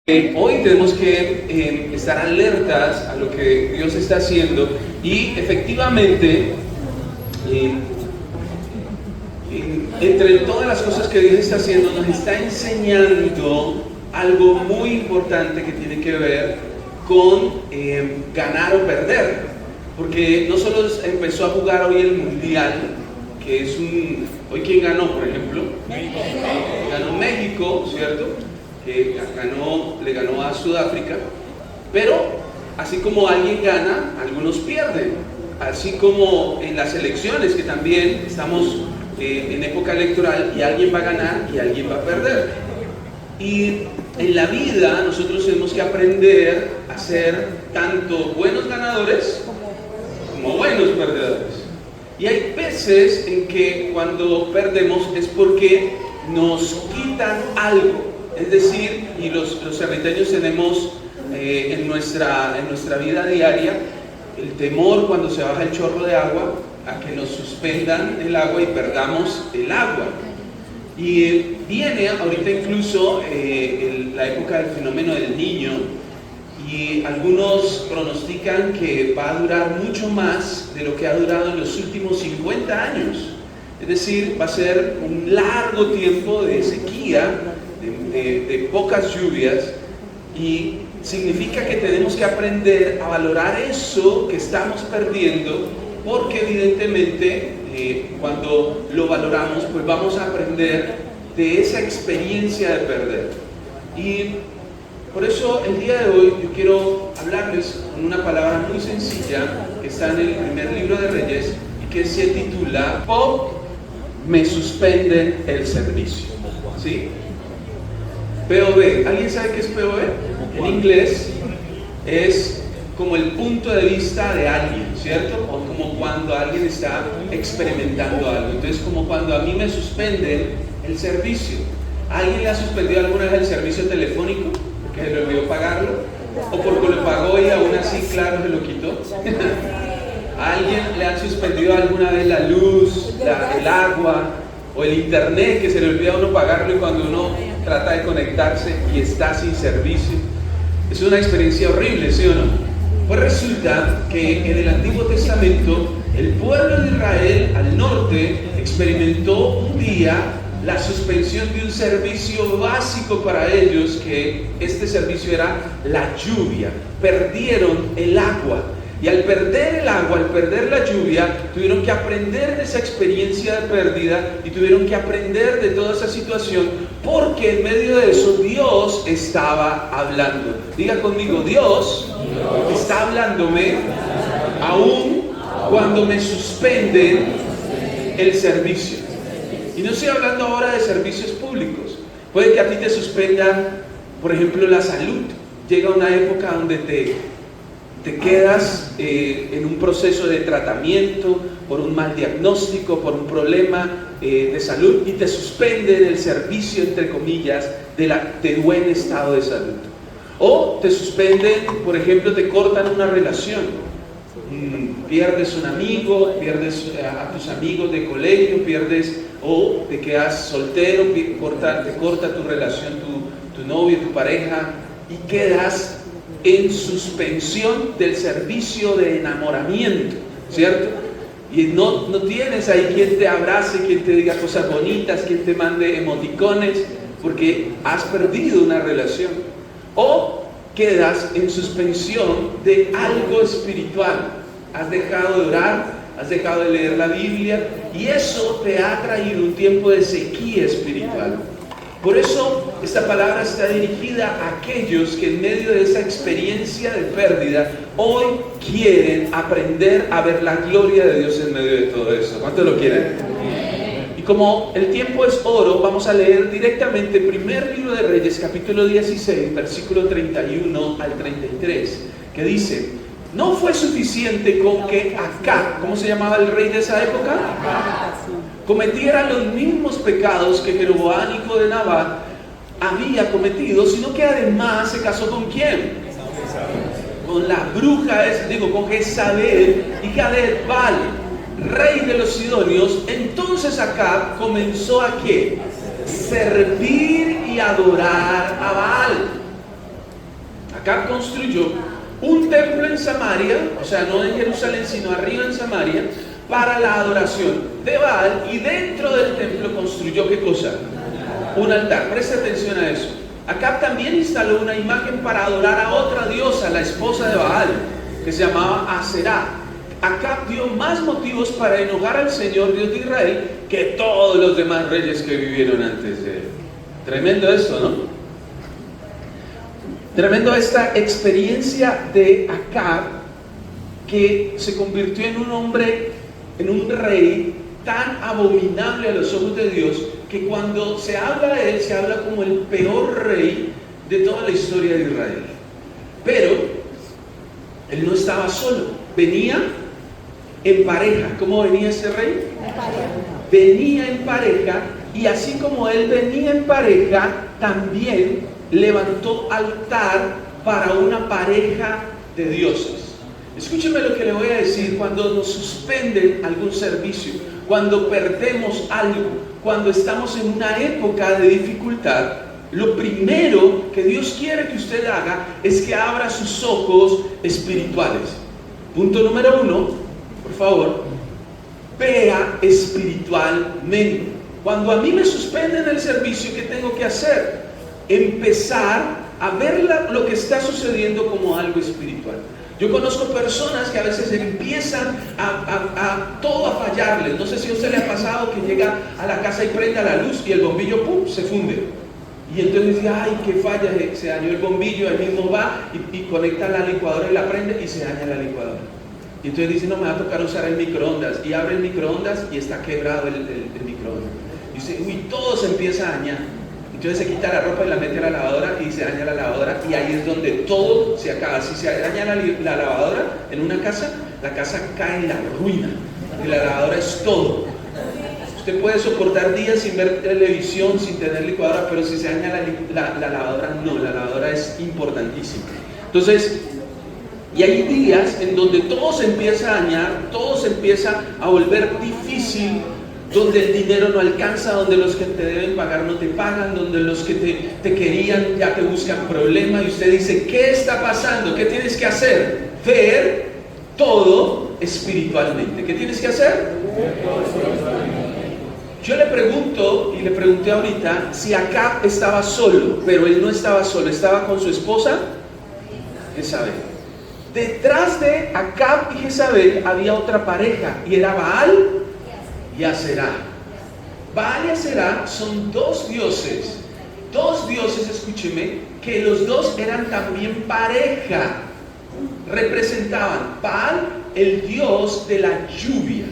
Hoy tenemos que estar alertas a lo que Dios está haciendo y efectivamente entre todas las cosas que Dios está haciendo nos está enseñando algo muy importante que tiene que ver con ganar o perder, porque no solo empezó a jugar hoy el Mundial, que es hoy ¿quién ganó, por ejemplo? México. Ganó México, ¿cierto? Que le ganó a Sudáfrica, pero así como alguien gana, algunos pierden, así como en las elecciones, que también estamos en época electoral y alguien va a ganar y alguien va a perder. Y en la vida nosotros tenemos que aprender a ser tanto buenos ganadores como buenos perdedores. Y hay veces en que cuando perdemos es porque nos quitan algo. Es decir, y los ermitaños tenemos en nuestra vida diaria el temor cuando se baja el chorro de agua a que nos suspendan el agua y perdamos el agua. Y viene ahorita incluso la época del fenómeno del Niño, y algunos pronostican que va a durar mucho más de lo que ha durado en los últimos 50 años. Es decir, va a ser un largo tiempo de sequía, de pocas lluvias, y significa que tenemos que aprender a valorar eso que estamos perdiendo, porque evidentemente cuando lo valoramos pues vamos a aprender de esa experiencia de perder. Y por eso el día de hoy yo quiero hablarles con una palabra muy sencilla que está en el primer libro de Reyes y que se titula "O me suspenden el servicio", ¿sí? POV, ¿alguien sabe qué es POV? En inglés es como el punto de vista de alguien, ¿cierto? O como cuando alguien está experimentando algo. Entonces, como cuando a mí me suspenden el servicio. ¿A alguien le ha suspendido alguna vez el servicio telefónico? Porque se le olvidó pagarlo. O porque lo pagó y aún así, claro, se lo quitó. ¿A alguien le han suspendido alguna vez la luz, el agua o el internet, que se le olvida a uno pagarlo y cuando uno trata de conectarse y está sin servicio? Es una experiencia horrible, ¿sí o no? Pues resulta que en el Antiguo Testamento el pueblo de Israel al norte experimentó un día la suspensión de un servicio básico para ellos, que este servicio era la lluvia. Perdieron el agua. Y al perder el agua, al perder la lluvia, tuvieron que aprender de esa experiencia de pérdida y tuvieron que aprender de toda esa situación, porque en medio de eso Dios estaba hablando. Diga conmigo, Dios está hablándome aún cuando me suspenden el servicio. Y no estoy hablando ahora de servicios públicos. Puede que a ti te suspendan, por ejemplo, la salud. Llega una época donde te quedas en un proceso de tratamiento por un mal diagnóstico, por un problema de salud, y te suspenden el servicio, entre comillas, de buen estado de salud. O te suspenden, por ejemplo, te cortan una relación. Pierdes un amigo, pierdes a tus amigos de colegio, o te quedas soltero, te corta tu relación, tu novio, tu pareja, y quedas en suspensión del servicio de enamoramiento, ¿cierto? Y no tienes ahí quien te abrace, quien te diga cosas bonitas, quien te mande emoticones, porque has perdido una relación. O quedas en suspensión de algo espiritual. Has dejado de orar, has dejado de leer la Biblia, y eso te ha traído un tiempo de sequía espiritual. Por eso esta palabra está dirigida a aquellos que en medio de esa experiencia de pérdida hoy quieren aprender a ver la gloria de Dios en medio de todo eso. ¿Cuántos lo quieren? Y como el tiempo es oro, vamos a leer directamente primer libro de Reyes, capítulo 16, versículo 31 al 33, que dice: no fue suficiente con que Acab, ¿cómo se llamaba el rey de esa época? Cometiera los mismos pecados que Jeroboam, hijo de Nabat, había cometido, sino que además se casó ¿con quién? Con la bruja, con Jezabel, hija de Baal, rey de los sidonios. Entonces Acab comenzó a ¿qué? Servir y adorar a Baal. Acab construyó un templo en Samaria, o sea, no en Jerusalén, sino arriba en Samaria, para la adoración de Baal, y dentro del templo construyó, ¿qué cosa? Un altar. Preste atención a eso. Acab también instaló una imagen para adorar a otra diosa, la esposa de Baal, que se llamaba Aserá. Acab dio más motivos para enojar al Señor Dios de Israel que todos los demás reyes que vivieron antes de él. Tremendo esto, ¿no? Tremendo esta experiencia de Acab, que se convirtió en un hombre, en un rey tan abominable a los ojos de Dios, que cuando se habla de él, se habla como el peor rey de toda la historia de Israel. Pero él no estaba solo, venía en pareja. ¿Cómo venía ese rey? En pareja. Venía en pareja, y así como él venía en pareja, también levantó altar para una pareja de dioses. Escúcheme lo que le voy a decir. Cuando nos suspenden algún servicio, cuando perdemos algo, cuando estamos en una época de dificultad, lo primero que Dios quiere que usted haga es que abra sus ojos espirituales. Punto número 1, por favor, vea espiritualmente. Cuando a mí me suspenden el servicio, ¿qué tengo que hacer? Empezar a ver lo que está sucediendo como algo espiritual. Yo conozco personas que a veces empiezan a todo a fallarles. No sé si a usted le ha pasado que llega a la casa y prende la luz y el bombillo ¡pum!, se funde. Y entonces dice, ay, qué falla, se dañó el bombillo. Él mismo va y conecta la licuadora y la prende y se daña la licuadora. Y entonces dice, no, me va a tocar usar el microondas. Y abre el microondas y está quebrado el microondas. Y dice, uy, todo se empieza a dañar. Entonces se quita la ropa y la mete a la lavadora y se daña la lavadora, y ahí es donde todo se acaba. Si se daña la lavadora en una casa, la casa cae en la ruina, y la lavadora es todo. Usted puede soportar días sin ver televisión, sin tener licuadora, pero si se daña la lavadora, no, la lavadora es importantísima. Entonces, y hay días en donde todo se empieza a dañar, todo se empieza a volver difícil, donde el dinero no alcanza, donde los que te deben pagar no te pagan, donde los que te querían ya te buscan problema, y usted dice, ¿qué está pasando? ¿Qué tienes que hacer? Ver todo espiritualmente. ¿Qué tienes que hacer? Yo le pregunto, y le pregunté ahorita, si Acab estaba solo, pero él no estaba solo, estaba con su esposa Jezabel. Detrás de Acab y Jezabel había otra pareja, y era Baal y Aserá. Baal y Aserá son dos dioses, escúcheme, que los dos eran también pareja. Representaban Baal, el dios de la lluvia,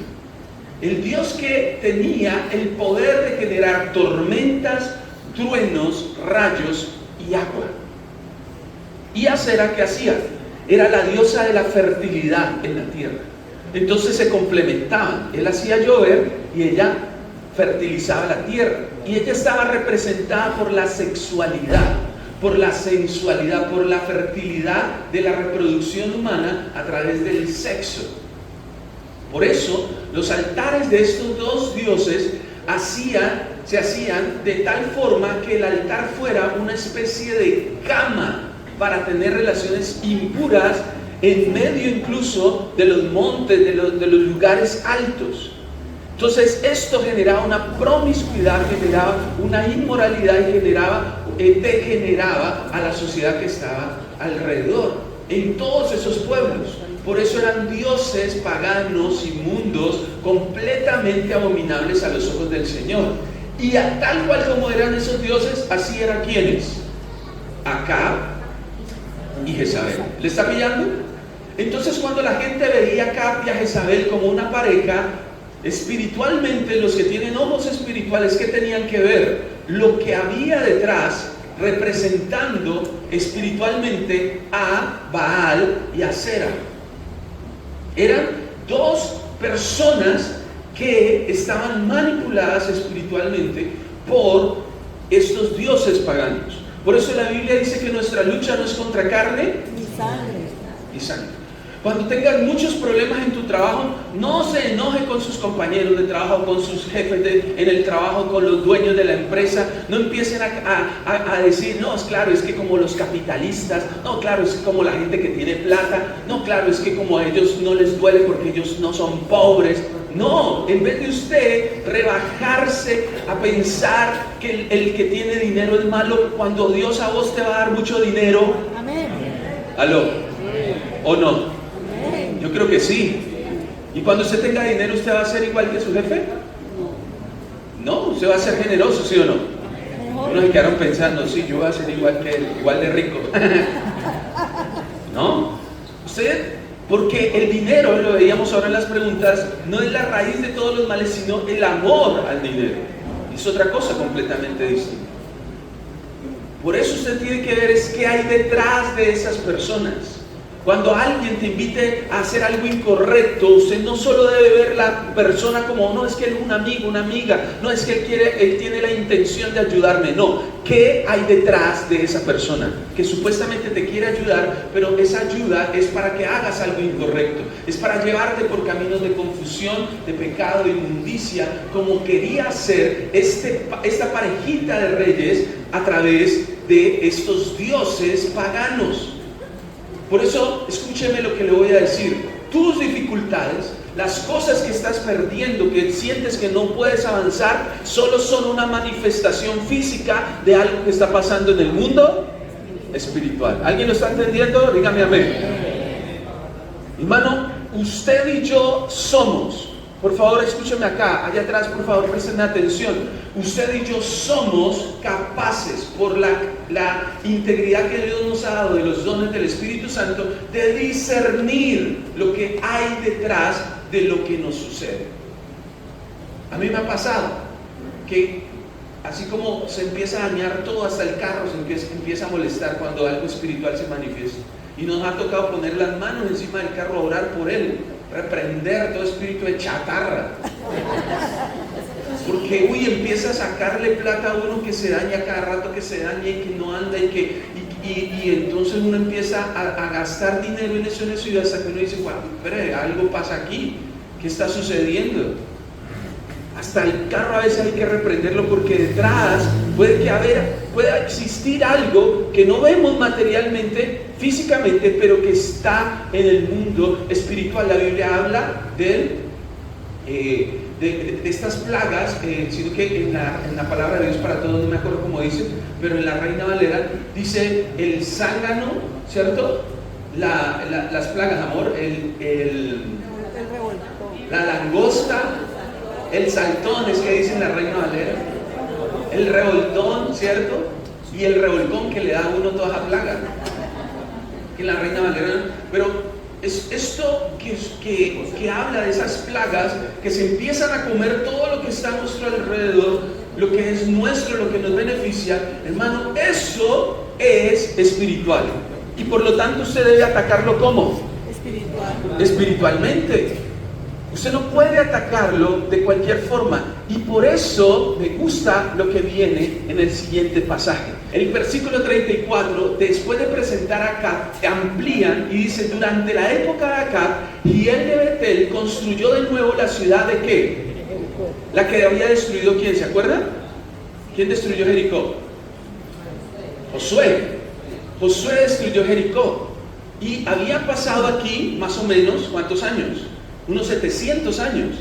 el dios que tenía el poder de generar tormentas, truenos, rayos y agua. Y Aserá, ¿qué hacía? Era la diosa de la fertilidad en la tierra. Entonces se complementaban. Él hacía llover y ella fertilizaba la tierra. Y ella estaba representada por la sexualidad, por la sensualidad, por la fertilidad de la reproducción humana a través del sexo. Por eso los altares de estos dos dioses se hacían de tal forma que el altar fuera una especie de cama para tener relaciones impuras en medio incluso de los montes, de los lugares altos. Entonces esto generaba una promiscuidad, generaba una inmoralidad y degeneraba a la sociedad que estaba alrededor, en todos esos pueblos. Por eso eran dioses paganos, inmundos, completamente abominables a los ojos del Señor. Y a tal cual como eran esos dioses, así eran quienes, Acab y Jezabel. ¿Le está pillando? Entonces cuando la gente veía a Acab y a Jezabel como una pareja, espiritualmente los que tienen ojos espirituales, ¿qué tenían que ver? Lo que había detrás, representando espiritualmente a Baal y a Aserá. Eran dos personas que estaban manipuladas espiritualmente por estos dioses paganos. Por eso la Biblia dice que nuestra lucha no es contra carne ni sangre. Cuando tengas muchos problemas en tu trabajo, no se enoje con sus compañeros de trabajo, con sus jefes en el trabajo, con los dueños de la empresa. No empiecen a decir, no, es claro, es que como los capitalistas, no, claro, es que como la gente que tiene plata, no, claro, es que como a ellos no les duele porque ellos no son pobres. No, en vez de usted rebajarse a pensar que el que tiene dinero es malo, cuando Dios a vos te va a dar mucho dinero. Amén. ¿Aló? ¿O no? Yo creo que sí. ¿Y cuando usted tenga dinero, usted va a ser igual que su jefe? No, usted va a ser generoso, ¿sí o no? Unos se quedaron pensando, sí, yo voy a ser igual que él, igual de rico. No, usted, porque el dinero, lo veíamos ahora en las preguntas, no es la raíz de todos los males, sino el amor al dinero. Es otra cosa completamente distinta. Por eso usted tiene que ver es qué hay detrás de esas personas. Cuando alguien te invite a hacer algo incorrecto, usted no solo debe ver la persona como, no, es que él es un amigo, una amiga, no, es que él tiene la intención de ayudarme, no. ¿Qué hay detrás de esa persona? Que supuestamente te quiere ayudar, pero esa ayuda es para que hagas algo incorrecto, es para llevarte por caminos de confusión, de pecado, de inmundicia, como quería hacer esta parejita de reyes a través de estos dioses paganos. Por eso, escúcheme lo que le voy a decir. Tus dificultades, las cosas que estás perdiendo, que sientes que no puedes avanzar, solo son una manifestación física de algo que está pasando en el mundo espiritual. ¿Alguien lo está entendiendo? Dígame amén. Hermano, usted y yo somos, por favor escúcheme acá, allá atrás, por favor presten atención. Usted y yo somos capaces, por la integridad que Dios nos ha dado de los dones del Espíritu Santo, de discernir lo que hay detrás de lo que nos sucede. A mí me ha pasado que así como se empieza a dañar todo, hasta el carro se empieza a molestar cuando algo espiritual se manifiesta. Y nos ha tocado poner las manos encima del carro, orar por él, reprender todo espíritu de chatarra. Porque empieza a sacarle plata a uno que se daña cada rato, que se daña y que no anda y entonces uno empieza a gastar dinero en eso y hasta que uno dice, bueno, pero algo pasa aquí, ¿qué está sucediendo? Hasta el carro a veces hay que reprenderlo porque detrás pueda existir algo que no vemos materialmente, físicamente, pero que está en el mundo espiritual. La Biblia habla de estas plagas, sino que en la palabra de Dios para todos, no me acuerdo cómo dice, pero en la Reina Valera dice el zángano, ¿cierto? Las plagas, amor, la langosta, el saltón, es que dice en la Reina Valera, el revoltón, ¿cierto? Y el revolcón que le da a uno toda esa plaga, que en la Reina Valera, pero es esto que habla de esas plagas que se empiezan a comer todo lo que está a nuestro alrededor, lo que es nuestro, lo que nos beneficia. Hermano, eso es espiritual. Y por lo tanto usted debe atacarlo ¿cómo? Espiritualmente. Usted no puede atacarlo de cualquier forma. Y por eso me gusta lo que viene en el siguiente pasaje. El versículo 34, después de presentar a Acab, amplían y dice, durante la época de Acab, Hiel de Betel construyó de nuevo la ciudad de ¿qué? La que había destruido, ¿quién? ¿Se acuerda? ¿Quién destruyó Jericó? Josué. Josué destruyó Jericó. Y había pasado aquí, más o menos, ¿cuántos años? Unos 700 años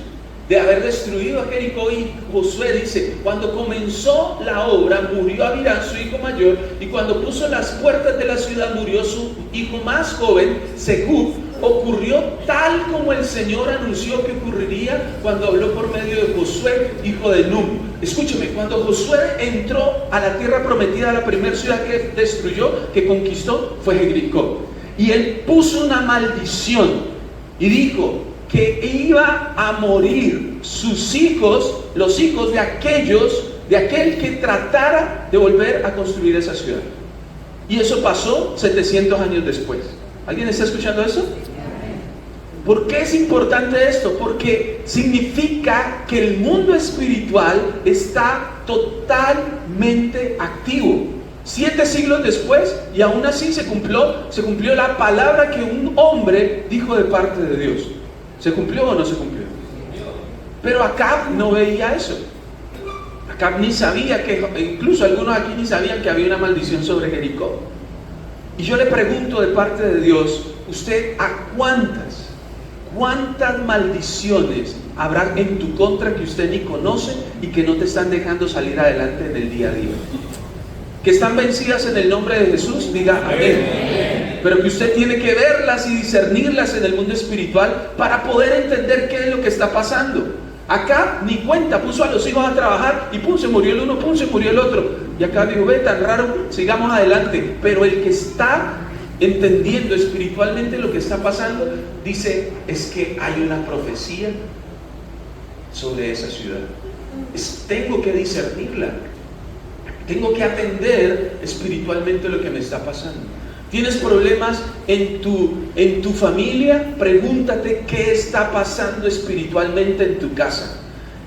de haber destruido a Jericó. Y Josué dice, cuando comenzó la obra murió Abirán, su hijo mayor, y cuando puso las puertas de la ciudad murió su hijo más joven, Segub. Ocurrió tal como el Señor anunció que ocurriría cuando habló por medio de Josué, hijo de Nun. Escúcheme, cuando Josué entró a la tierra prometida, la primera ciudad que destruyó, que conquistó, fue Jericó. Y él puso una maldición y dijo que iba a morir sus hijos, los hijos de aquel que tratara de volver a construir esa ciudad. Y eso pasó 700 años después. ¿Alguien está escuchando eso? ¿Por qué es importante esto? Porque significa que el mundo espiritual está totalmente activo. 7 siglos después, y aún así se cumplió la palabra que un hombre dijo de parte de Dios. ¿Se cumplió o no se cumplió? Pero Acab no veía eso. Acab ni sabía que, incluso algunos aquí ni sabían que había una maldición sobre Jericó. Y yo le pregunto de parte de Dios, ¿usted a cuántas maldiciones habrá en tu contra que usted ni conoce y que no te están dejando salir adelante en el día a día? Que están vencidas en el nombre de Jesús, diga amén. Pero que usted tiene que verlas y discernirlas en el mundo espiritual para poder entender qué es lo que está pasando. Acá ni cuenta, puso a los hijos a trabajar y pum, se murió el uno, pum, se murió el otro. Y acá dijo, ve, tan raro, sigamos adelante. Pero el que está entendiendo espiritualmente lo que está pasando, dice, es que hay una profecía sobre esa ciudad. Tengo que discernirla. Tengo que atender espiritualmente lo que me está pasando. ¿Tienes problemas en tu familia? Pregúntate qué está pasando espiritualmente en tu casa.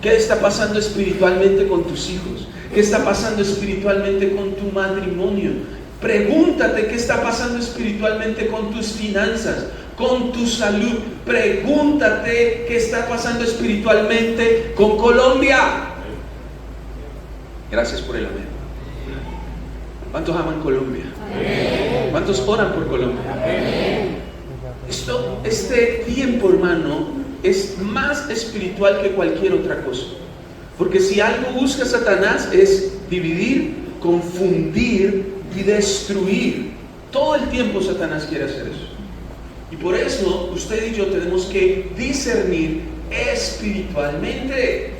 ¿Qué está pasando espiritualmente con tus hijos? ¿Qué está pasando espiritualmente con tu matrimonio? Pregúntate qué está pasando espiritualmente con tus finanzas, con tu salud. Pregúntate qué está pasando espiritualmente con Colombia. Gracias por el amén. ¿Cuántos aman Colombia? Amén. ¿Cuántos oran por Colombia? Amén. Este tiempo, hermano, es más espiritual que cualquier otra cosa. Porque si algo busca Satanás es dividir, confundir y destruir. Todo el tiempo Satanás quiere hacer eso. Y por eso usted y yo tenemos que discernir espiritualmente.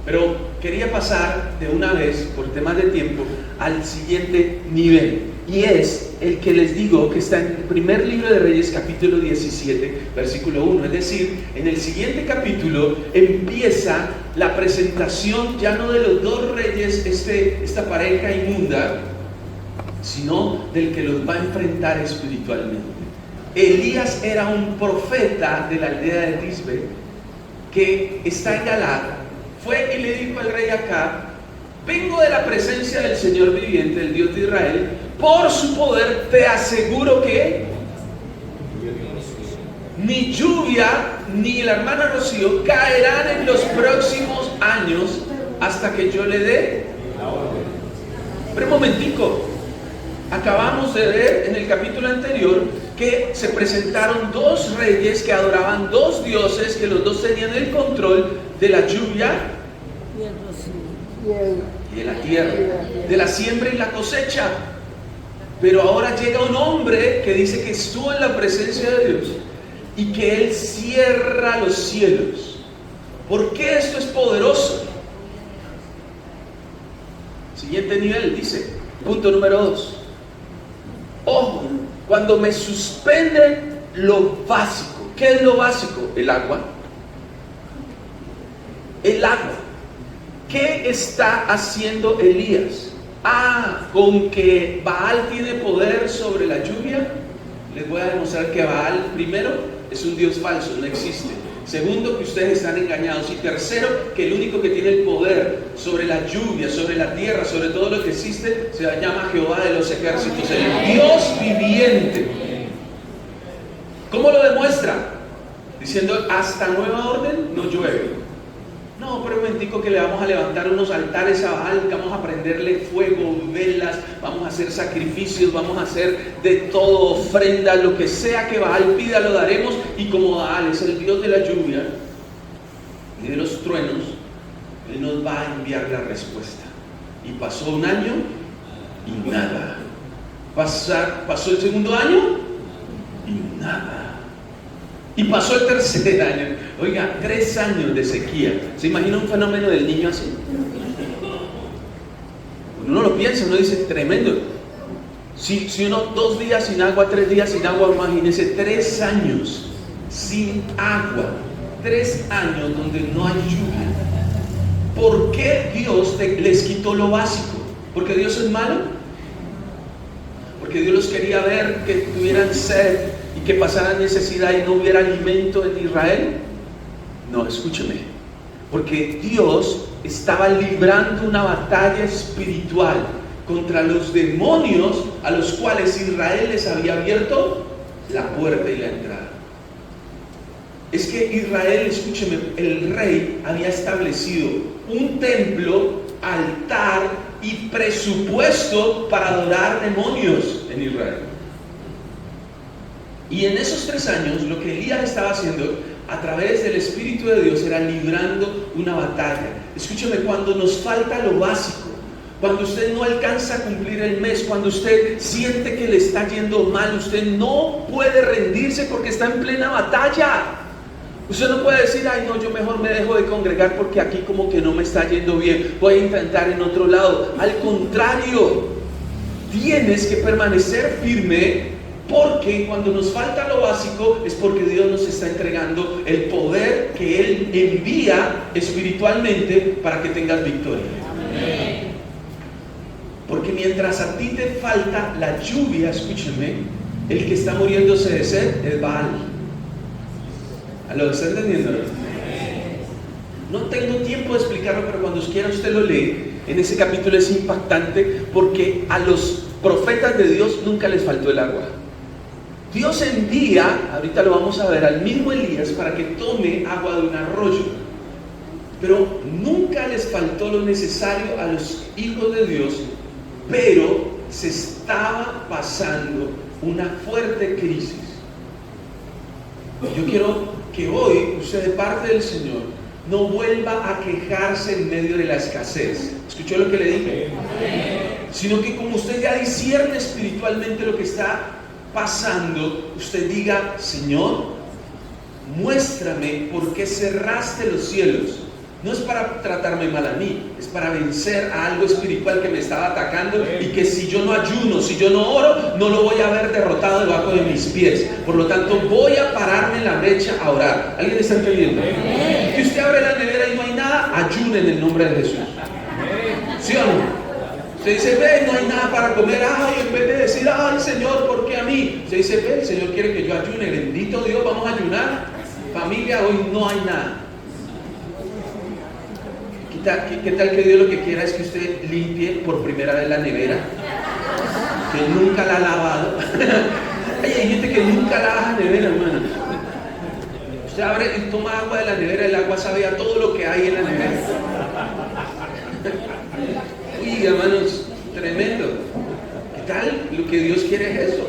Pero quería pasar de una vez, por temas de tiempo, al siguiente nivel. Y es el que les digo que está en el primer libro de Reyes, capítulo 17, versículo 1. Es decir, en el siguiente capítulo empieza la presentación ya no de los dos reyes, esta pareja inmunda, sino del que los va a enfrentar espiritualmente. Elías era un profeta de la aldea de Tisbe, que está en Galaad. Fue y le dijo al rey Acab: vengo de la presencia del Señor viviente, el Dios de Israel. Por su poder te aseguro que ni lluvia ni la hermana Rocío caerán en los próximos años hasta que yo le dé. Pero un momentico, acabamos de ver en el capítulo anterior que se presentaron dos reyes que adoraban dos dioses, que los dos tenían el control de la lluvia y de la tierra, de la siembra y la cosecha. Pero ahora llega un hombre que dice que estuvo en la presencia de Dios y que Él cierra los cielos. ¿Por qué esto es poderoso? Siguiente nivel, dice, punto número 2. Ojo, cuando me suspenden lo básico. ¿Qué es lo básico? El agua. El agua. ¿Qué está haciendo Elías? Con que Baal tiene poder sobre la lluvia. Les voy a demostrar que Baal, primero, es un dios falso, no existe. Segundo, que ustedes están engañados. Y tercero, que el único que tiene el poder sobre la lluvia, sobre la tierra, sobre todo lo que existe, se llama Jehová de los ejércitos, el Dios viviente. ¿Cómo lo demuestra? Diciendo, hasta nueva orden no llueve. No, pero un momentico que le vamos a levantar unos altares a Baal, que vamos a prenderle fuego, velas, vamos a hacer sacrificios, vamos a hacer de todo, ofrenda, lo que sea que Baal pida lo daremos. Y como Baal es el Dios de la lluvia y de los truenos, Él nos va a enviar la respuesta. Y pasó un año y nada. Pasó el segundo año y nada. Y pasó el tercer año. Oiga, 3 años de sequía. ¿Se imagina un fenómeno del niño así? Uno lo piensa, uno dice, tremendo. Si uno 2 días sin agua, 3 días sin agua, imagínese 3 años sin agua. 3 años donde no hay lluvia. ¿Por qué Dios les quitó lo básico? ¿Porque Dios es malo? ¿Porque Dios los quería ver que tuvieran sed y que pasaran necesidad y no hubiera alimento en Israel? No, escúcheme, porque Dios estaba librando una batalla espiritual contra los demonios a los cuales Israel les había abierto la puerta y la entrada. Es que Israel, escúcheme, el rey había establecido un templo, altar y presupuesto para adorar demonios en Israel. Y en esos 3 años lo que Elías estaba haciendo a través del Espíritu de Dios era librando una batalla. Escúcheme, cuando nos falta lo básico, cuando usted no alcanza a cumplir el mes, cuando usted siente que le está yendo mal, usted no puede rendirse porque está en plena batalla. Usted no puede decir, ay no, yo mejor me dejo de congregar porque aquí como que no me está yendo bien, voy a intentar en otro lado. Al contrario, tienes que permanecer firme, porque cuando nos falta lo básico es porque Dios nos está entregando el poder que Él envía espiritualmente para que tengas victoria. Amén. Porque mientras a ti te falta la lluvia, escúcheme, el que está muriéndose de sed es Baal. ¿Lo está entendiendo? No tengo tiempo de explicarlo, pero cuando quiera usted lo lee. En ese capítulo es impactante porque a los profetas de Dios nunca les faltó el agua. Dios envía, ahorita lo vamos a ver, al mismo Elías para que tome agua de un arroyo. Pero nunca les faltó lo necesario a los hijos de Dios, pero se estaba pasando una fuerte crisis. Yo quiero que hoy usted, de parte del Señor, no vuelva a quejarse en medio de la escasez. ¿Escuchó lo que le dije? Sino que como usted ya discierne espiritualmente lo que está pasando, usted diga, Señor, muéstrame por qué cerraste los cielos. No es para tratarme mal a mí, es para vencer a algo espiritual que me estaba atacando, y que si yo no ayuno, si yo no oro, no lo voy a ver derrotado debajo de mis pies. Por lo tanto, voy a pararme en la brecha a orar. ¿Alguien está entendiendo? Que usted abre la nevera y no hay nada, ayune en el nombre de Jesús. ¿Sí o no? Usted dice, ve, no hay nada para comer. Ay, en vez de decir, ay Señor, ¿por qué a mí? Usted dice, ve, el Señor quiere que yo ayune. Bendito Dios, vamos a ayunar. Familia, hoy no hay nada. ¿Qué tal que Dios lo que quiera es que usted limpie por primera vez la nevera? Que nunca la ha lavado. Hay gente que nunca lava la nevera, hermano. Usted abre y toma agua de la nevera, el agua sabe a todo lo que hay en la nevera. Uy, hermanos, tremendo. ¿Qué tal? Lo que Dios quiere es eso.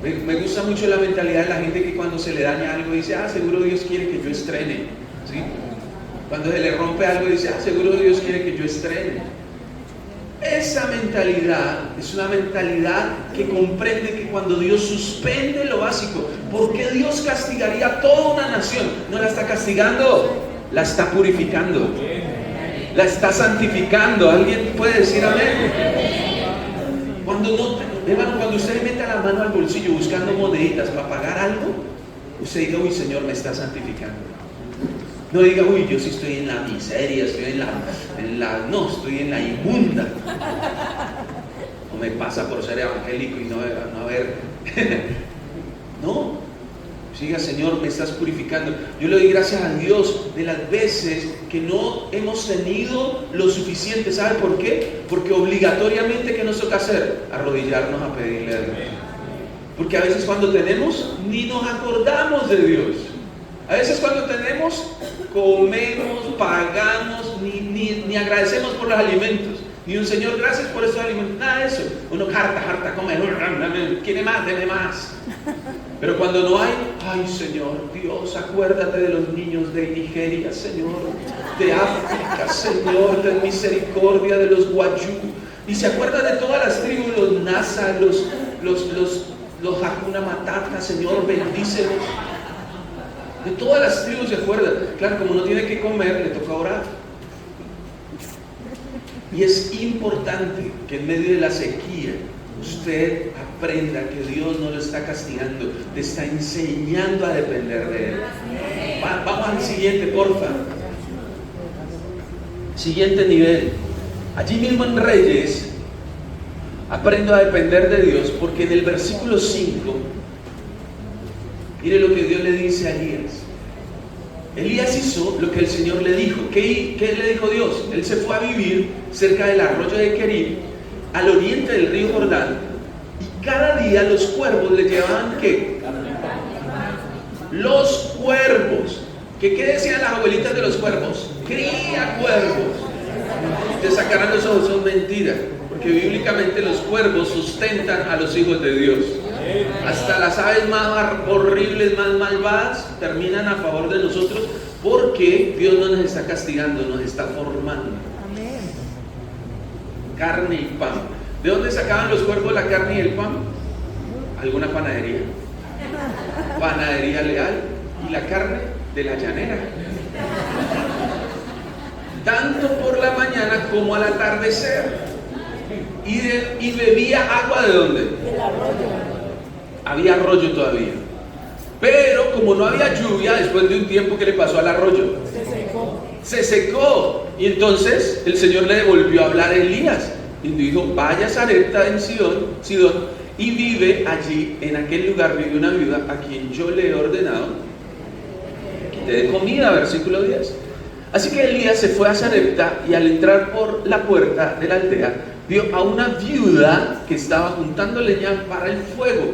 Me gusta mucho la mentalidad de la gente que cuando se le daña algo dice, seguro Dios quiere que yo estrene. ¿Sí? Cuando se le rompe algo dice, seguro Dios quiere que yo estrene. Esa mentalidad es una mentalidad que comprende que cuando Dios suspende lo básico, ¿por qué Dios castigaría a toda una nación? No la está castigando, la está purificando, la está santificando. ¿Alguien puede decir amén? Cuando usted le meta la mano al bolsillo buscando moneditas para pagar algo, usted diga, uy Señor, me está santificando. No diga, uy, yo sí estoy en la miseria, estoy no, estoy en la inmunda. No me pasa por ser evangélico y no haber. No, siga, Señor, me estás purificando. Yo le doy gracias a Dios de las veces que no hemos tenido lo suficiente. ¿Sabe por qué? Porque obligatoriamente, ¿qué nos toca hacer? Arrodillarnos a pedirle a Dios. Porque a veces cuando tenemos, ni nos acordamos de Dios. A veces cuando tenemos, comemos, pagamos, ni agradecemos por los alimentos. Ni un Señor, gracias por esos alimentos. Nada de eso. Uno harta, come, quiere más, deme más. Pero cuando no hay, ay Señor, Dios, acuérdate de los niños de Nigeria, Señor, de África, Señor, ten misericordia de los Guayú. Y se acuerda de todas las tribus, los Nasa, los Hakuna Matata, Señor, bendícelos. De todas las tribus se acuerda. Claro, como no tiene que comer, le toca orar. Y es importante que en medio de la sequía usted aprenda que Dios no lo está castigando, te está enseñando a depender de Él. Vamos al siguiente, porfa. Siguiente nivel. Allí mismo en Reyes, aprendo a depender de Dios, porque en el versículo 5, mire lo que Dios le dice a Elías. Elías hizo lo que el Señor le dijo. ¿Qué le dijo Dios? Él se fue a vivir cerca del arroyo de Querib al oriente del río Jordán, y cada día los cuervos le llevaban ¿qué? Los cuervos. ¿Qué decían las abuelitas de los cuervos? Cría cuervos. Te sacarán los ojos, son mentiras, porque bíblicamente los cuervos sustentan a los hijos de Dios. Hasta las aves más horribles, más malvadas, terminan a favor de nosotros, porque Dios no nos está castigando, nos está formando. Amén. Carne y pan. ¿De dónde sacaban los cuervos la carne y el pan? ¿Alguna panadería? Panadería Leal. ¿Y la carne? De la llanera. Tanto por la mañana como al atardecer. Y bebía agua ¿de dónde? Del arroyo. Había arroyo todavía. Pero como no había lluvia, después de un tiempo, ¿qué le pasó al arroyo? Se secó. Y entonces el Señor le volvió a hablar a Elías y dijo: vaya a Sarepta en Sidón, y vive allí, en aquel lugar vive una viuda a quien yo le he ordenado que te dé comida. Versículo 10. Así que Elías se fue a Sarepta, y al entrar por la puerta de la aldea vio a una viuda que estaba juntando leña para el fuego.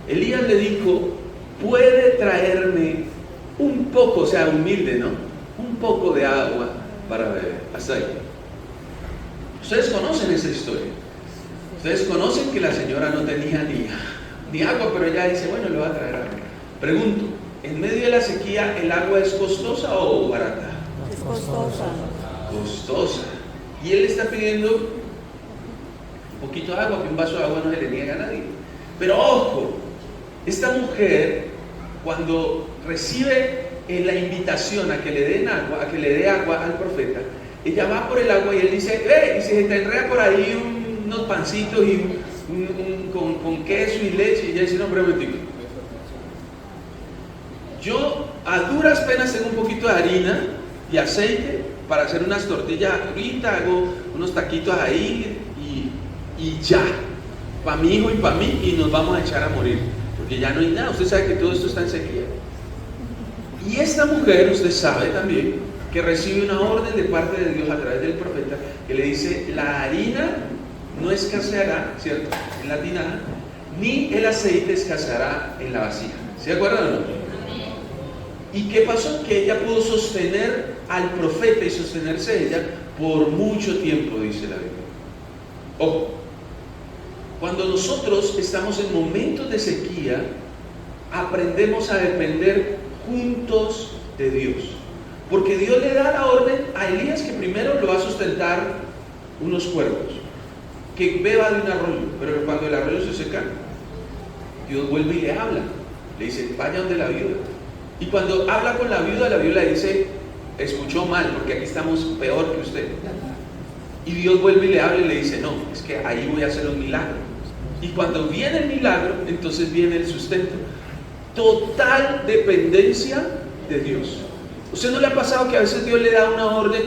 Elías le dijo: ¿puede traerme un poco, o sea, humilde, ¿no? Un poco de agua para beber? Hasta ahí. Ustedes conocen esa historia. Ustedes conocen que la señora no tenía ni agua, pero ella dice: bueno, le voy a traer agua. Pregunto, ¿en medio de la sequía el agua es costosa o barata? Es costosa. Costosa. Y él está pidiendo un poquito de agua, que un vaso de agua no se le niega a nadie. Pero ojo, esta mujer, cuando recibe la invitación a que le den agua, a que le dé agua al profeta, ella va por el agua y él dice: y si se te enreda por ahí unos pancitos y con queso y leche. Y ella dice: no, hombre, yo a duras penas tengo un poquito de harina y aceite para hacer unas tortillas. Ahorita hago unos taquitos ahí y ya, para mi hijo y para mí, y nos vamos a echar a morir, porque ya no hay nada. Usted sabe que todo esto está en sequía. Y esta mujer, usted sabe también que recibe una orden de parte de Dios a través del profeta, que le dice: la harina no escaseará, ¿cierto?, en la tinaja, ni el aceite escaseará en la vasija. ¿Se acuerdan o no? ¿Y qué pasó? Que ella pudo sostener al profeta y sostenerse ella por mucho tiempo, dice la Biblia. Ojo, cuando nosotros estamos en momentos de sequía, aprendemos a depender juntos de Dios, porque Dios le da la orden a Elías que primero lo va a sustentar unos cuervos, que beba de un arroyo. Pero cuando el arroyo se seca, Dios vuelve y le habla, le dice: vaya donde la viuda. Y cuando habla con la viuda le dice: escuchó mal, porque aquí estamos peor que usted. Y Dios vuelve y le habla y le dice: no, es que ahí voy a hacer un milagro. Y cuando viene el milagro, entonces viene el sustento. Total dependencia de Dios. ¿Usted no le ha pasado que a veces Dios le da una orden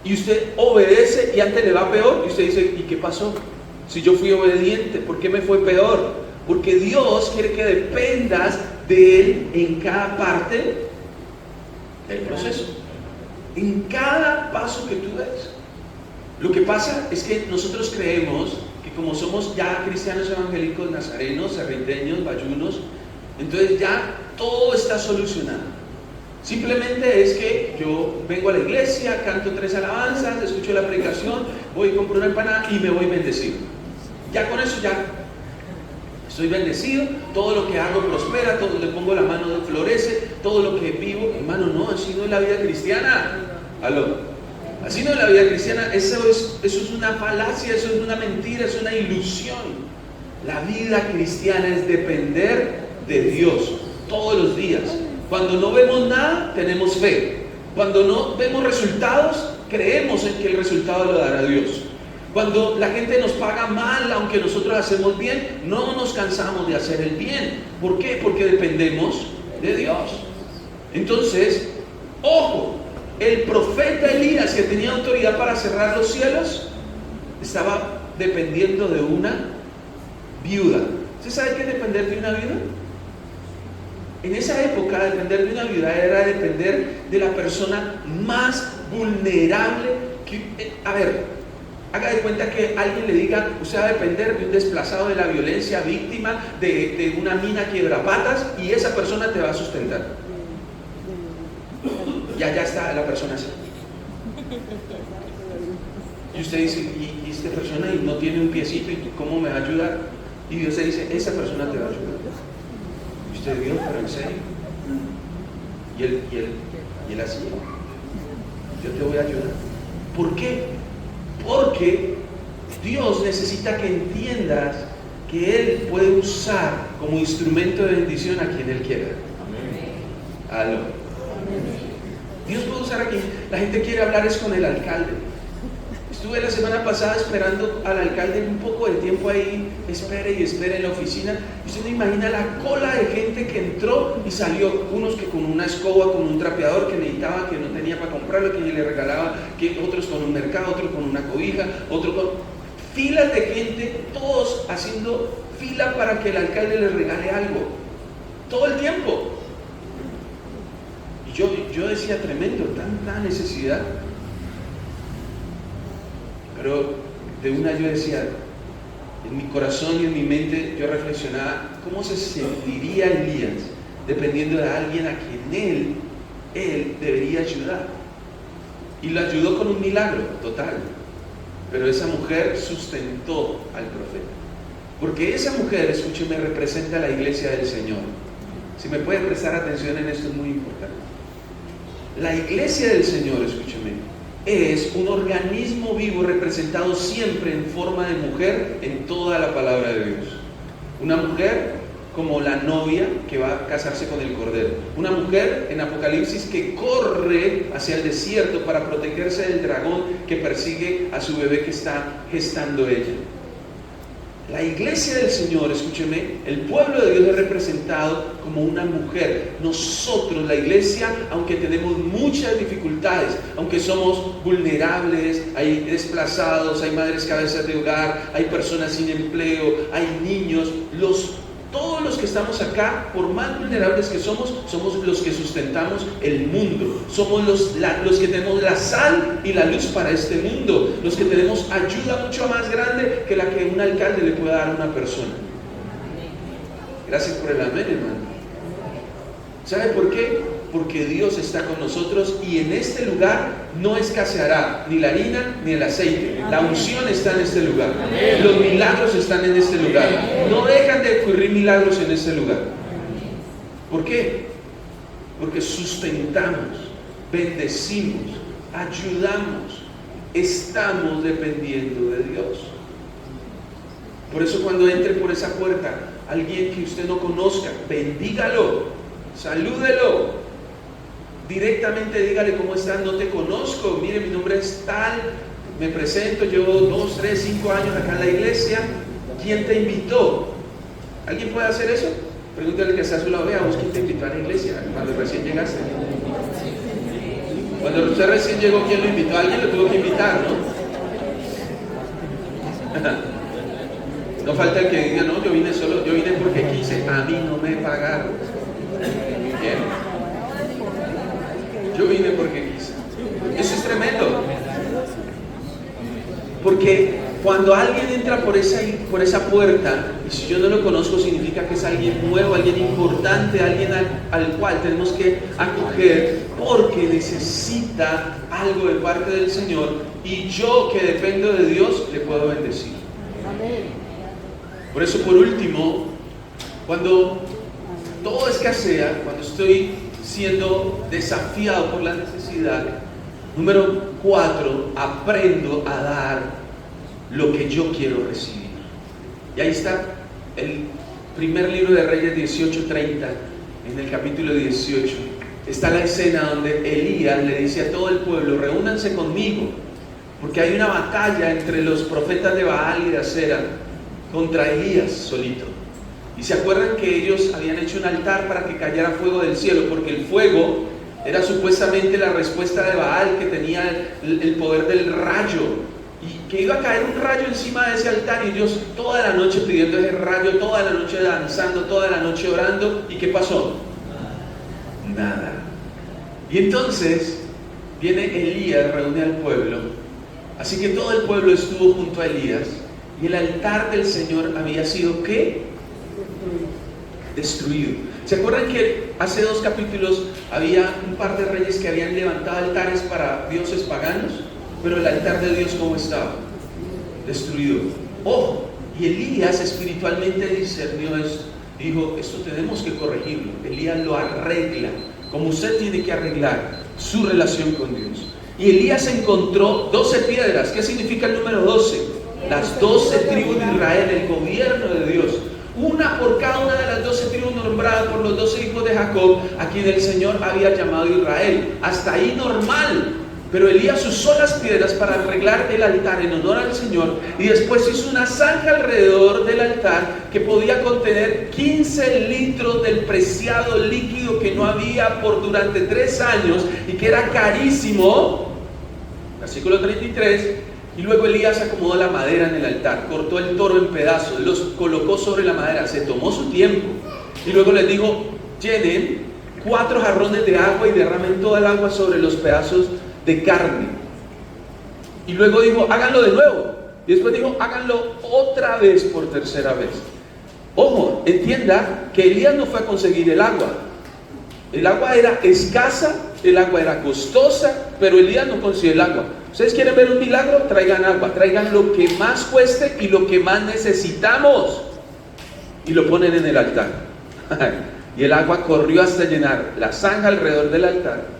y usted obedece y antes le va peor? Y usted dice: ¿y qué pasó? Si yo fui obediente, ¿por qué me fue peor? Porque Dios quiere que dependas de Él en cada parte del proceso, en cada paso que tú des. Lo que pasa es que nosotros creemos que como somos ya cristianos evangélicos, nazarenos, cerriteños, bayunos, entonces ya todo está solucionado. Simplemente es que yo vengo a la iglesia, canto 3 alabanzas, escucho la predicación, voy y compro una empanada y me voy bendecido. Ya con eso ya estoy bendecido, todo lo que hago prospera, todo le pongo la mano florece, todo lo que vivo. Hermano, no, así no es la vida cristiana. ¿Aló? Así no es la vida cristiana. Eso es una falacia, eso es una mentira, es una ilusión. La vida cristiana es depender de Dios todos los días. Cuando no vemos nada, tenemos fe. Cuando no vemos resultados, creemos en que el resultado lo dará Dios. Cuando la gente nos paga mal, aunque nosotros hacemos bien, no nos cansamos de hacer el bien. ¿Por qué? Porque dependemos de Dios. Entonces, ojo, el profeta Elías, que tenía autoridad para cerrar los cielos, estaba dependiendo de una viuda. ¿Usted sabe qué es depender de una viuda? En esa época, depender de una viuda era depender de la persona más vulnerable. A ver, Haga de cuenta que alguien le diga, usted va a depender de un desplazado de la violencia, víctima de una mina quiebrapatas, y esa persona te va a sustentar. Ya está la persona así. Y usted dice, ¿y esta persona no tiene un piecito? ¿Y cómo me va a ayudar? Y Dios le dice, esa persona te va a ayudar. Y usted dijo, pero en serio. Y él así, yo te voy a ayudar. ¿Por qué? Porque Dios necesita que entiendas que Él puede usar como instrumento de bendición a quien Él quiera. Aló. Dios puede usar a quien la gente quiere hablar es con el alcalde. Estuve la semana pasada esperando al alcalde un poco de tiempo ahí, espere y espere en la oficina. Y usted no imagina la cola de gente que entró y salió. Unos que con una escoba, con un trapeador que necesitaba, que no tenía para comprarlo, que le regalaba, que otros con un mercado, otros con una cobija, otros con filas de gente, todos haciendo fila para que el alcalde les regale algo. Todo el tiempo. Y yo decía, tremendo, tanta necesidad. Pero de una yo decía, en mi corazón y en mi mente yo reflexionaba, ¿cómo se sentiría Elías dependiendo de alguien a quien él debería ayudar? Y lo ayudó con un milagro total. Pero esa mujer sustentó al profeta. Porque esa mujer, escúcheme, representa a la iglesia del Señor. Si me puede prestar atención en esto, es muy importante. La iglesia del Señor, escúcheme, es un organismo vivo representado siempre en forma de mujer en toda la palabra de Dios. Una mujer como la novia que va a casarse con el Cordero. Una mujer en Apocalipsis que corre hacia el desierto para protegerse del dragón que persigue a su bebé que está gestando ella. La iglesia del Señor, escúcheme, el pueblo de Dios es representado como una mujer. Nosotros, la iglesia, aunque tenemos muchas dificultades, aunque somos vulnerables, hay desplazados, hay madres cabezas de hogar, hay personas sin empleo, hay niños, todos los que estamos acá, por más vulnerables que somos los que sustentamos el mundo. Somos los que tenemos la sal y la luz para este mundo. Los que tenemos ayuda mucho más grande que la que un alcalde le pueda dar a una persona. Gracias por el amén, hermano. ¿Sabe por qué? Porque Dios está con nosotros y en este lugar no escaseará ni la harina ni el aceite. La unción está en este lugar. Los milagros están en este lugar. No dejan de ocurrir milagros en este lugar. ¿Por qué? Porque sustentamos, bendecimos, ayudamos, estamos dependiendo de Dios. Por eso cuando entre por esa puerta alguien que usted no conozca, bendígalo, salúdelo. Directamente dígale, ¿cómo estás? No te conozco, mire, mi nombre es tal, me presento, llevo 2, 3, 5 años acá en la iglesia. ¿Quién te invitó? ¿Alguien puede hacer eso? Pregúntale al que está a su lado, veamos quién te invitó a la iglesia cuando recién llegaste. Cuando usted recién llegó, ¿quién lo invitó? Alguien lo tuvo que invitar, ¿no? No falta el que diga, no, yo vine porque quise, a mí no me pagaron. ¿Bien? Yo vine porque quise. Eso es tremendo. Porque cuando alguien entra por esa puerta, y si yo no lo conozco, significa que es alguien nuevo, alguien importante, alguien al cual tenemos que acoger porque necesita algo de parte del Señor, y yo que dependo de Dios le puedo bendecir. Por eso, por último, cuando todo escasea, cuando estoy siendo desafiado por la necesidad, número 4, aprendo a dar lo que yo quiero recibir. Y ahí está el primer libro de Reyes 18:30, en el capítulo 18. Está la escena donde Elías le dice a todo el pueblo, reúnanse conmigo, porque hay una batalla entre los profetas de Baal y de Acera contra Elías solito. Y se acuerdan que ellos habían hecho un altar para que cayera fuego del cielo, porque el fuego era supuestamente la respuesta de Baal, que tenía el poder del rayo, y que iba a caer un rayo encima de ese altar, y ellos toda la noche pidiendo ese rayo, toda la noche danzando, toda la noche orando. ¿Y qué pasó? Nada. Y entonces viene Elías, reúne al pueblo Así que todo el pueblo estuvo junto a Elías y el altar del Señor había sido ¿qué? Destruido. ¿Se acuerdan que hace 2 capítulos había un par de reyes que habían levantado altares para dioses paganos? Pero el altar de Dios, ¿cómo estaba? Destruido. Ojo, y Elías espiritualmente discernió esto. Dijo, esto tenemos que corregirlo. Elías lo arregla, como usted tiene que arreglar su relación con Dios. Y Elías encontró 12 piedras. ¿Qué significa el número 12? Las 12 tribus de Israel, el gobierno de Dios. Una por cada una de las 12 tribus nombradas por los 12 hijos de Jacob, a quien el Señor había llamado Israel. Hasta ahí normal. Pero Elías usó las piedras para arreglar el altar en honor al Señor y después hizo una zanja alrededor del altar que podía contener 15 litros del preciado líquido que no había durante 3 años y que era carísimo. Versículo 33. Y luego Elías acomodó la madera en el altar, cortó el toro en pedazos, los colocó sobre la madera, se tomó su tiempo y luego les dijo, llenen 4 jarrones de agua y derramen toda el agua sobre los pedazos de carne. Y luego dijo, háganlo de nuevo. Y después dijo, háganlo otra vez por tercera vez. Ojo, entienda que Elías no fue a conseguir el agua. El agua era escasa, el agua era costosa, pero Elías no consiguió el agua. ¿Ustedes quieren ver un milagro? Traigan agua, traigan lo que más cueste y lo que más necesitamos. Y lo ponen en el altar. Y el agua corrió hasta llenar la zanja alrededor del altar.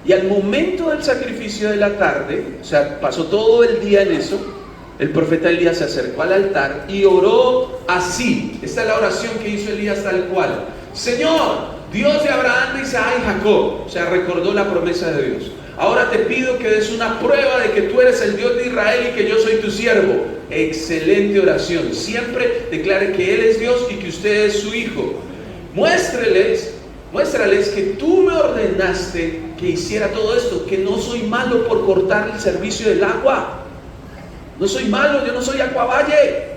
Y al momento del sacrificio de la tarde, o sea, pasó todo el día en eso, el profeta Elías se acercó al altar y oró así. Esta es la oración que hizo Elías tal cual. Señor, Dios de Abraham, de Isaac y Jacob. O sea, recordó la promesa de Dios. Ahora te pido que des una prueba de que tú eres el Dios de Israel y que yo soy tu siervo. Excelente oración. Siempre declare que Él es Dios y que usted es su hijo. Muéstrales que tú me ordenaste que hiciera todo esto, que no soy malo por cortar el servicio del agua. No soy malo, yo no soy Aquavalle.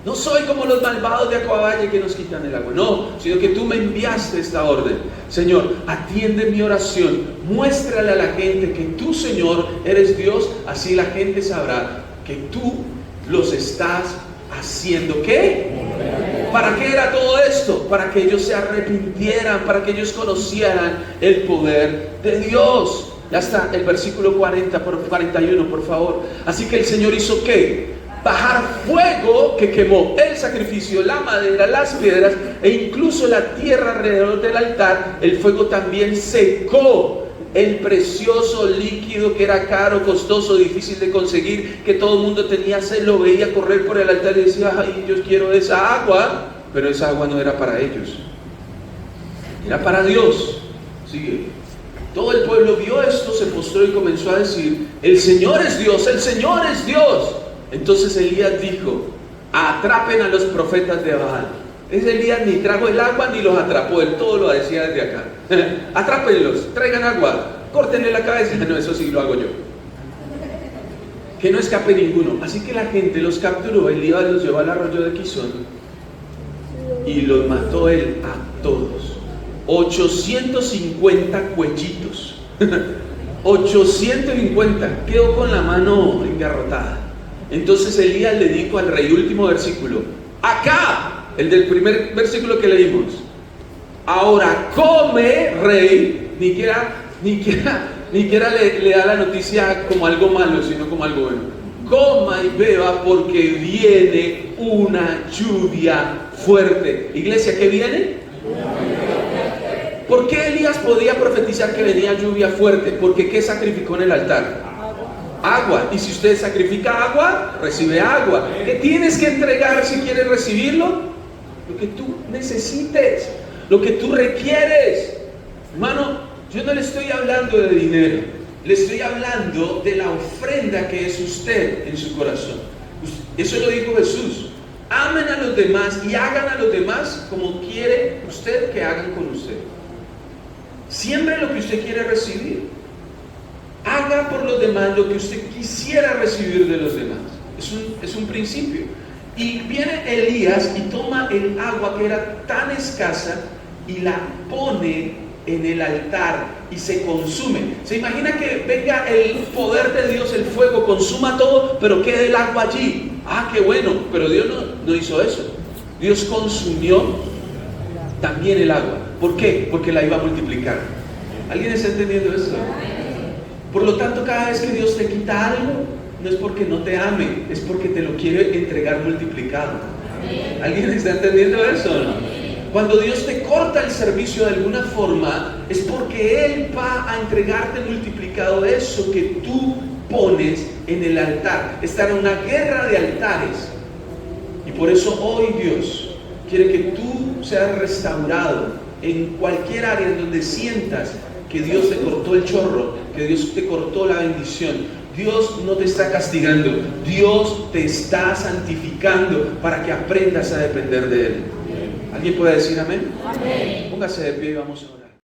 No soy como los malvados de Aquavalle que nos quitan el agua. No, sino que tú me enviaste esta orden. Señor, atiende mi oración. Muéstrale a la gente que tú, Señor, eres Dios. Así la gente sabrá que tú los estás haciendo. ¿Qué? ¿Para qué era todo esto? Para que ellos se arrepintieran, para que ellos conocieran el poder de Dios. Ya está el versículo 41, por favor. Así que el Señor hizo ¿qué? Bajar fuego que quemó el sacrificio, la madera, las piedras e incluso la tierra alrededor del altar. El fuego también secó el precioso líquido que era caro, costoso, difícil de conseguir, que todo el mundo tenía sed, lo veía correr por el altar y decía, ay, yo quiero esa agua. Pero esa agua no era para ellos, era para Dios. Sigue. Todo el pueblo vio esto, se postró y comenzó a decir, el Señor es Dios, el Señor es Dios. Entonces Elías dijo, atrapen a los profetas de Baal. Ese Elías ni trajo el agua ni los atrapó, él todo lo decía desde acá. Atrápenlos, traigan agua, córtenle la cabeza. No, eso sí lo hago yo. Que no escape ninguno. Así que la gente los capturó, Elías los llevó al arroyo de Quizón y los mató él a todos. 850 cuellitos. 850. Quedó con la mano engarrotada. Entonces Elías le dijo al rey, último versículo, acá, el del primer versículo que leímos, ahora come, rey. Ni siquiera le da la noticia como algo malo, sino como algo bueno. Coma y beba porque viene una lluvia fuerte. Iglesia, ¿qué viene? ¿Por qué Elías podía profetizar que venía lluvia fuerte? Porque ¿qué sacrificó en el altar? Agua. Y si usted sacrifica agua, recibe agua. ¿Qué tienes que entregar si quieres recibirlo? Lo que tú necesites, lo que tú requieres. Hermano, yo no le estoy hablando de dinero, le estoy hablando de la ofrenda que es usted en su corazón. Eso lo dijo Jesús. Amen a los demás y hagan a los demás como quiere usted que hagan con usted. Siempre lo que usted quiere recibir. Haga por los demás lo que usted quisiera recibir de los demás. Es un principio. Y viene Elías y toma el agua que era tan escasa y la pone en el altar y se consume. ¿Se imagina que venga el poder de Dios, el fuego, consuma todo, pero quede el agua allí? Ah, qué bueno, pero Dios no hizo eso. Dios consumió también el agua. ¿Por qué? Porque la iba a multiplicar. ¿Alguien está entendiendo eso? Por lo tanto, cada vez que Dios te quita algo, no es porque no te ame, es porque te lo quiere entregar multiplicado. ¿Alguien está entendiendo eso o no? Cuando Dios te corta el servicio de alguna forma, es porque Él va a entregarte multiplicado eso que tú pones en el altar. Está en una guerra de altares. Y por eso hoy Dios quiere que tú seas restaurado en cualquier área en donde sientas que Dios te cortó el chorro, que Dios te cortó la bendición. Dios no te está castigando, Dios te está santificando para que aprendas a depender de Él. ¿Alguien puede decir amén? Amén. Póngase de pie y vamos a orar.